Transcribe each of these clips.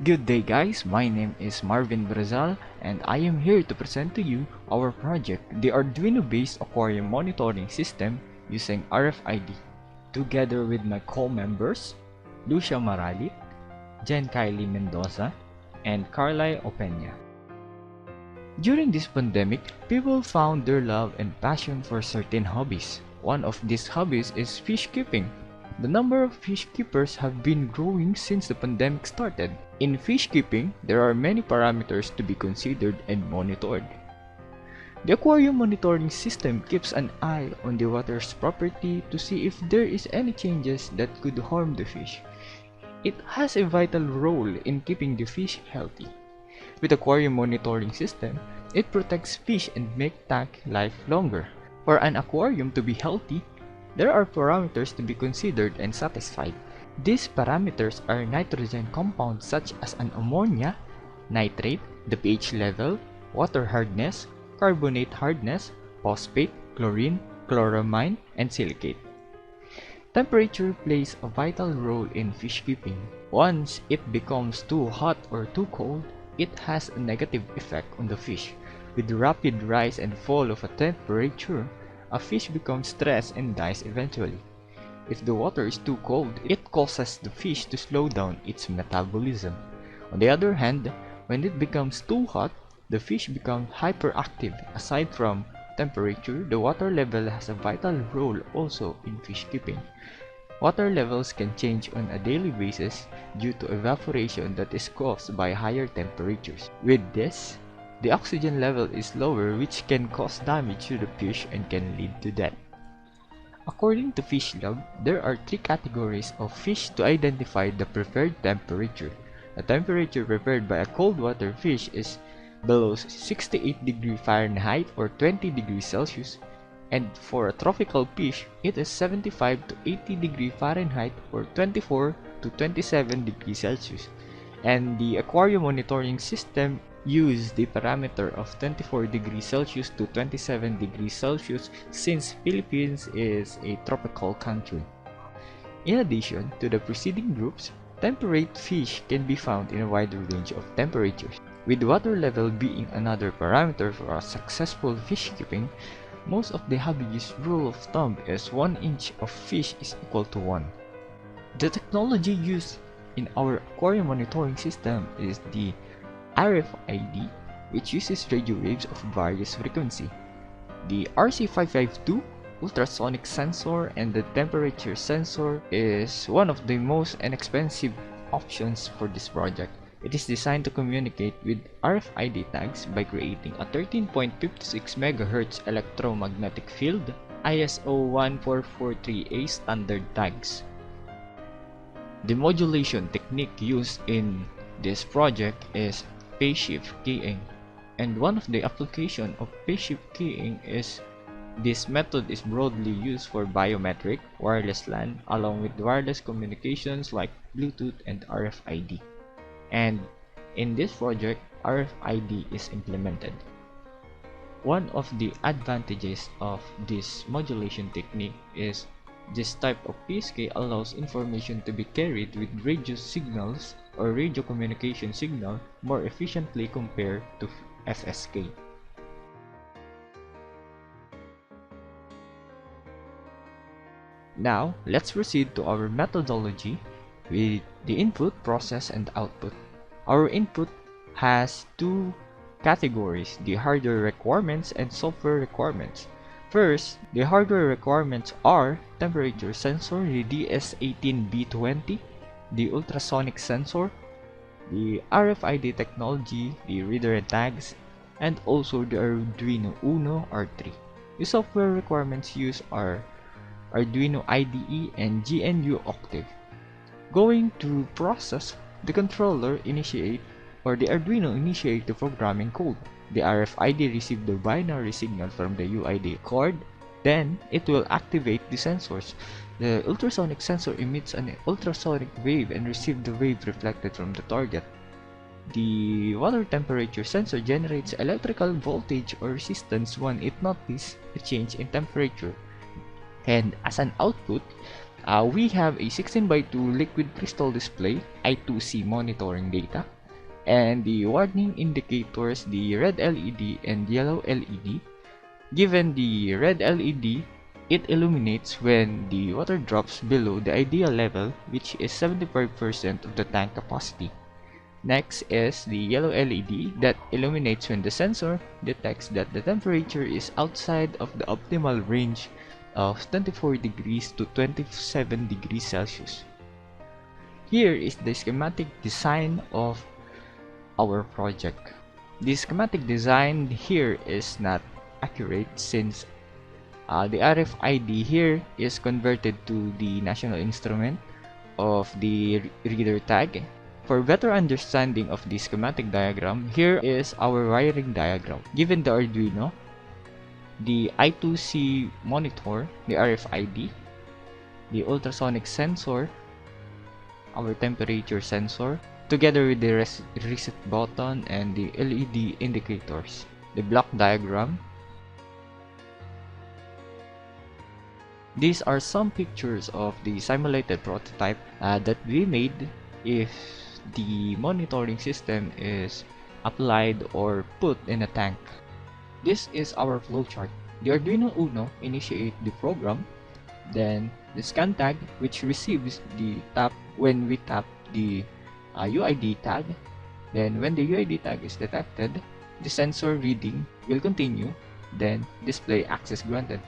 Good day guys, my name is Marvin Brazal and I am here to present to you our project, the Arduino based Aquarium monitoring system using RFID, together with my co-members, Lucia Maralit, Jen Kylie Mendoza, and Carly Opeña. During this pandemic, people found their love and passion for certain hobbies. One of these hobbies is fish keeping. The number of fish keepers have been growing since the pandemic started. In fish keeping, there are many parameters to be considered and monitored. The aquarium monitoring system keeps an eye on the water's property to see if there is any changes that could harm the fish. It has a vital role in keeping the fish healthy. With aquarium monitoring system, it protects fish and makes tank life longer. For an aquarium to be healthy, there are parameters to be considered and satisfied. These parameters are nitrogen compounds such as an ammonia, nitrate, the pH level, water hardness, carbonate hardness, phosphate, chlorine, chloramine, and silicate. Temperature plays a vital role in fish keeping. Once it becomes too hot or too cold, it has a negative effect on the fish. With the rapid rise and fall of a temperature, a fish becomes stressed and dies eventually. If the water is too cold, it causes the fish to slow down its metabolism. On the other hand, when it becomes too hot, the fish becomes hyperactive. Aside from temperature, the water level has a vital role also in fish keeping. Water levels can change on a daily basis due to evaporation that is caused by higher temperatures. With this, the oxygen level is lower, which can cause damage to the fish and can lead to death. According to Fish Lab, there are three categories of fish to identify the preferred temperature. The temperature preferred by a cold water fish is below 68 degrees Fahrenheit or 20 degrees Celsius, and for a tropical fish, it is 75 to 80 degrees Fahrenheit or 24 to 27 degrees Celsius. And the aquarium monitoring system use the parameter of 24 degrees Celsius to 27 degrees Celsius since Philippines is a tropical country. In addition to the preceding groups, temperate fish can be found in a wide range of temperatures. With water level being another parameter for a successful fish keeping, most of the hobbyist rule of thumb is 1 inch of fish is equal to 1. The technology used in our aquarium monitoring system is the RFID, which uses radio waves of various frequency. The RC552 ultrasonic sensor and the temperature sensor is one of the most inexpensive options for this project. It is designed to communicate with RFID tags by creating a 13.56 MHz electromagnetic field ISO 1443A standard tags. The modulation technique used in this project is phase shift keying, and one of the application of phase shift keying is this method is broadly used for biometric, wireless LAN, along with wireless communications like Bluetooth and RFID. And in this project, RFID is implemented. One of the advantages of this modulation technique is this type of PSK allows information to be carried with radio signals or radio communication signal more efficiently compared to FSK. Now, let's proceed to our methodology with the input, process, and output. Our input has two categories, the hardware requirements and software requirements. First, the hardware requirements are temperature sensor, the DS18B20, the ultrasonic sensor, the RFID technology, the reader and tags, and also the Arduino Uno R3. The software requirements used are Arduino IDE and GNU Octave. Going to process, the controller initiate or the Arduino initiate the programming code. The RFID receive the binary signal from the UID cord, then it will activate the sensors. The ultrasonic sensor emits an ultrasonic wave and receives the wave reflected from the target. The water temperature sensor generates electrical voltage or resistance when it notices a change in temperature. And as an output, We have a 16 by 2 liquid crystal display, I2C monitoring data, and the warning indicators, the red LED and yellow LED. Given the red LED, it illuminates when the water drops below the ideal level, which is 75% of the tank capacity. Next is the yellow LED that illuminates when the sensor detects that the temperature is outside of the optimal range of 24 degrees to 27 degrees Celsius. Here is the schematic design of our project. The schematic design here is not accurate since the RFID here is converted to the national instrument of the reader tag. For better understanding of the schematic diagram, here is our wiring diagram. Given the Arduino, the I2C monitor, the RFID, the ultrasonic sensor, our temperature sensor, together with the reset button and the LED indicators. The block diagram. These are some pictures of the simulated prototype that we made if the monitoring system is applied or put in a tank. This is our flowchart. The Arduino Uno initiates the program, then the scan tag, which receives the tap when we tap the UID tag. Then when the UID tag is detected, the sensor reading will continue, then display access granted.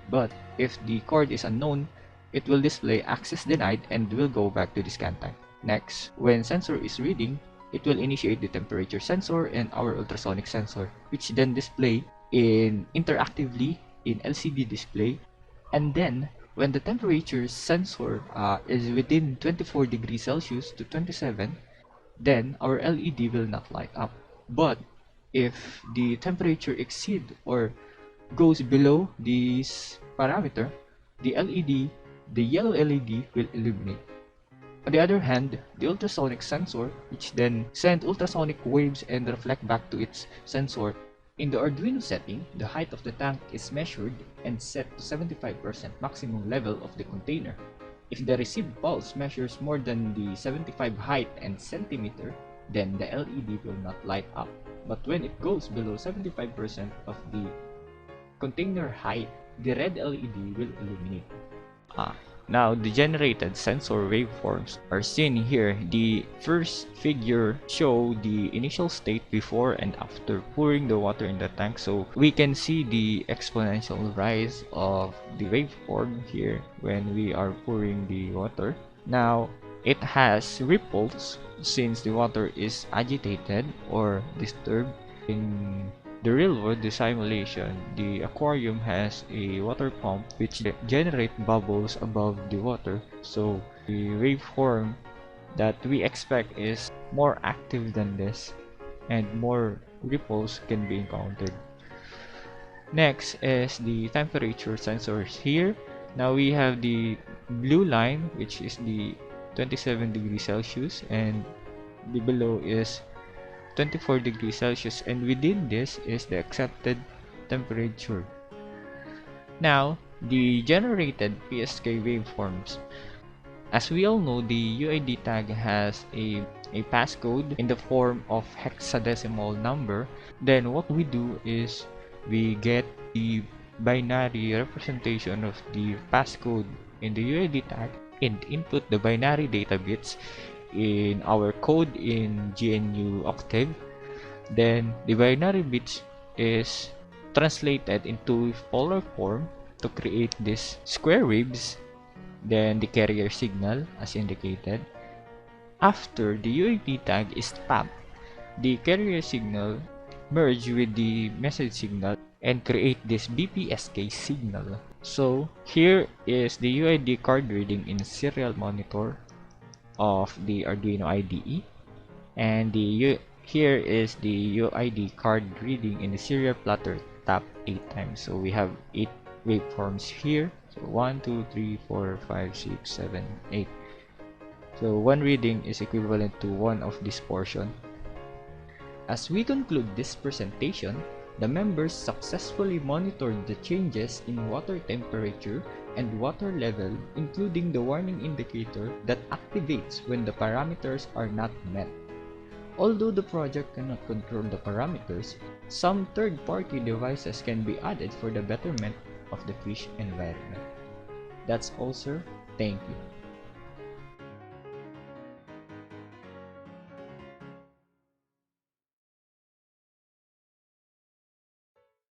But if the code is unknown, it will display access denied and will go back to the scan tag. Next, when sensor is reading, it will initiate the temperature sensor and our ultrasonic sensor, which then display interactively in LCD display. And then, when the temperature sensor is within 24 degrees Celsius to 27, then our LED will not light up. But if the temperature exceeds or goes below this parameter, the yellow LED will illuminate. On the other hand, the ultrasonic sensor, which then send ultrasonic waves and reflect back to its sensor. In the Arduino setting, the height of the tank is measured and set to 75% maximum level of the container. If the received pulse measures more than the 75 height and centimeter, then the LED will not light up. But when it goes below 75% of the container height, the red LED will illuminate. Now, the generated sensor waveforms are seen here. The first figure show the initial state before and after pouring the water in the tank. So we can see the exponential rise of the waveform here when we are pouring the water. Now, it has ripples since the water is agitated or disturbed. In the real world, the simulation, the aquarium has a water pump which generate bubbles above the water. So the waveform that we expect is more active than this and more ripples can be encountered. Next is the temperature sensors here. Now we have the blue line, which is the 27 degrees Celsius, and the below is 24 degrees Celsius, and within this is the accepted temperature. Now, the generated PSK waveforms. As we all know, the UID tag has a passcode in the form of hexadecimal number. Then what we do is we get the binary representation of the passcode in the UID tag and input the binary data bits in our code in GNU Octave. Then the binary bits is translated into polar form to create this square waves, then the carrier signal as indicated. After the UAD tag is tapped, the carrier signal merge with the message signal and create this BPSK signal. So here is the UID card reading in serial monitor of the Arduino IDE, and here is the UID card reading in the serial plotter tapped 8 times. So we have 8 waveforms here. So 1, 2, 3, 4, 5, 6, 7, 8. So one reading is equivalent to one of this portion. As we conclude this presentation, The members successfully monitored the changes in water temperature and water level, including the warning indicator that activates when the parameters are not met. Although the project cannot control the parameters, some third-party devices can be added for the betterment of the fish environment. That's all, sir. Thank you.